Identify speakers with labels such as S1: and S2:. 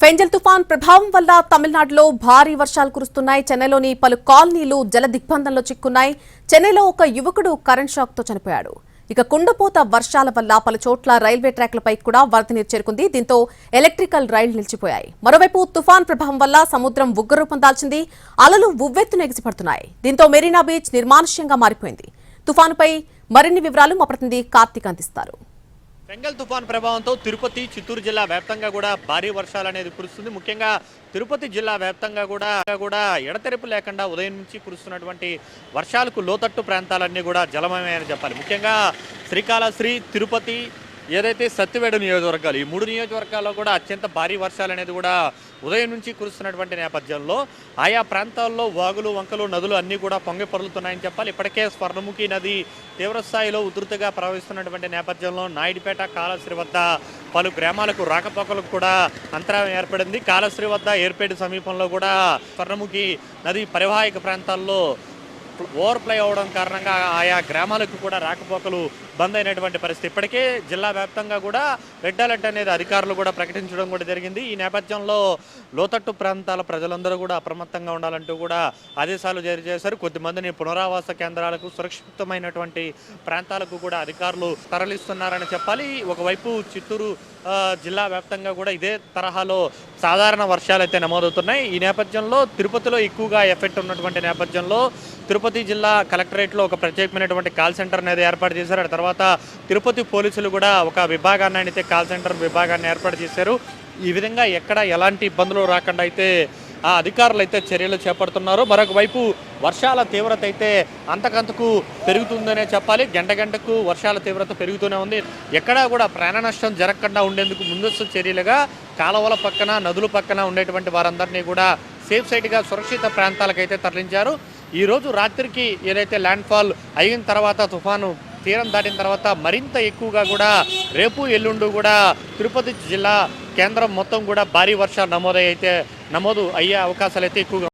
S1: పెంజల్ తుఫాన్ ప్రభావం వల్ల తమిళనాడులో భారీ వర్షాలు కురుస్తున్నాయి. చెన్నైలోని పలు కాలనీలు జల దిగ్బంధంలో చిక్కున్నాయి. చెన్నైలో ఒక యువకుడు కరెంట్ షాక్ తో చనిపోయాడు. ఇక కుండపోత వర్షాల వల్ల పలు చోట్ల రైల్వే ట్రాక్లపై కూడా వరద నీరు చేరుకుంది. దీంతో ఎలక్ట్రికల్ రైళ్లు నిలిచిపోయాయి. మరోవైపు తుఫాన్ ప్రభావం వల్ల సముద్రం ఉగ్రరూపం దాల్చింది. అలలు ఉవ్వెత్తున ఎగిసిపడుతున్నాయి. దీంతో మెరీనా బీచ్ నిర్మానుష్యంగా మారిపోయింది. తుఫానుపై మరిన్ని వివరాలు మా ప్రతినిధి కార్తీక్ అందిస్తారు.
S2: పెంగల్ తుఫాన్ ప్రభావంతో తిరుపతి, చిత్తూరు జిల్లా వ్యాప్తంగా కూడా భారీ వర్షాలు అనేది కురుస్తుంది. ముఖ్యంగా తిరుపతి జిల్లా వ్యాప్తంగా కూడా ఎడతెరిపి లేకుండా ఉదయం నుంచి కురుస్తున్నటువంటి వర్షాలకు లోతట్టు ప్రాంతాలన్నీ కూడా జలమయమని చెప్పాలి. ముఖ్యంగా శ్రీకాళహస్తి, తిరుపతి, ఏదైతే సత్యవేడు నియోజకవర్గాలు, ఈ మూడు నియోజకవర్గాల్లో కూడా అత్యంత భారీ వర్షాలు అనేది కూడా ఉదయం నుంచి కురుస్తున్నటువంటి నేపథ్యంలో ఆయా ప్రాంతాల్లో వాగులు, వంకలు, నదులు అన్నీ కూడా పొంగి పొర్లుతున్నాయని చెప్పాలి. ఇప్పటికే స్వర్ణముఖి నది తీవ్రస్థాయిలో ఉధృతిగా ప్రవహిస్తున్నటువంటి నేపథ్యంలో నాయుడుపేట, కాళహస్తి వద్ద పలు గ్రామాలకు రాకపోకలకు కూడా అంతరాయం ఏర్పడింది. కాళహస్తి వద్ద ఏర్పేట సమీపంలో కూడా స్వర్ణముఖి నది పరివాహక ప్రాంతాల్లో ఓవర్ఫ్లై అవడం కారణంగా ఆయా గ్రామాలకు కూడా రాకపోకలు బంద్ అయినటువంటి పరిస్థితి. ఇప్పటికే జిల్లా వ్యాప్తంగా కూడా రెడ్ అలర్ట్ అనేది అధికారులు కూడా ప్రకటించడం కూడా జరిగింది. ఈ నేపథ్యంలో లోతట్టు ప్రాంతాల ప్రజలందరూ కూడా అప్రమత్తంగా ఉండాలంటూ కూడా ఆదేశాలు జారీ చేశారు. కొద్దిమందిని పునరావాస కేంద్రాలకు, సురక్షితమైనటువంటి ప్రాంతాలకు కూడా అధికారులు తరలిస్తున్నారని చెప్పాలి. ఒకవైపు చిత్తూరు జిల్లా వ్యాప్తంగా కూడా ఇదే తరహాలో సాధారణ వర్షాలు అయితే నమోదవుతున్నాయి. ఈ నేపథ్యంలో తిరుపతిలో ఎక్కువగా ఎఫెక్ట్ ఉన్నటువంటి నేపథ్యంలో తిరుపతి జిల్లా కలెక్టరేట్లో ఒక ప్రత్యేకమైనటువంటి కాల్ సెంటర్ అనేది ఏర్పాటు చేశారు. ఆ తర్వాత తిరుపతి పోలీసులు కూడా ఒక విభాగాన్ని అయితే కాల్ సెంటర్ విభాగాన్ని ఏర్పాటు చేశారు. ఈ విధంగా ఎక్కడ ఎలాంటి ఇబ్బందులు రాకుండా అయితే ఆ అధికారులు అయితే చర్యలు చేపడుతున్నారు. మరొక వైపు వర్షాల తీవ్రత అయితే అంతకంతకు పెరుగుతుందనే చెప్పాలి. గంటకు వర్షాల తీవ్రత పెరుగుతూనే ఉంది. ఎక్కడా కూడా ప్రాణ నష్టం జరగకుండా ఉండేందుకు ముందస్తు చర్యలుగా కాలువల పక్కన, నదుల పక్కన ఉండేటువంటి వారందరినీ కూడా సేఫ్ సైడ్గా సురక్షిత ప్రాంతాలకైతే తరలించారు. ఈరోజు రాత్రికి ఏదైతే ల్యాండ్ ఫాల్ అయిన తర్వాత, తుఫాను తీరం దాటిన తర్వాత మరింత ఎక్కువగా కూడా రేపు, ఎల్లుండు కూడా తిరుపతి జిల్లా కేంద్రం మొత్తం కూడా భారీ వర్షాలు నమోదు అయ్యే అవకాశాలు అయితే ఎక్కువగా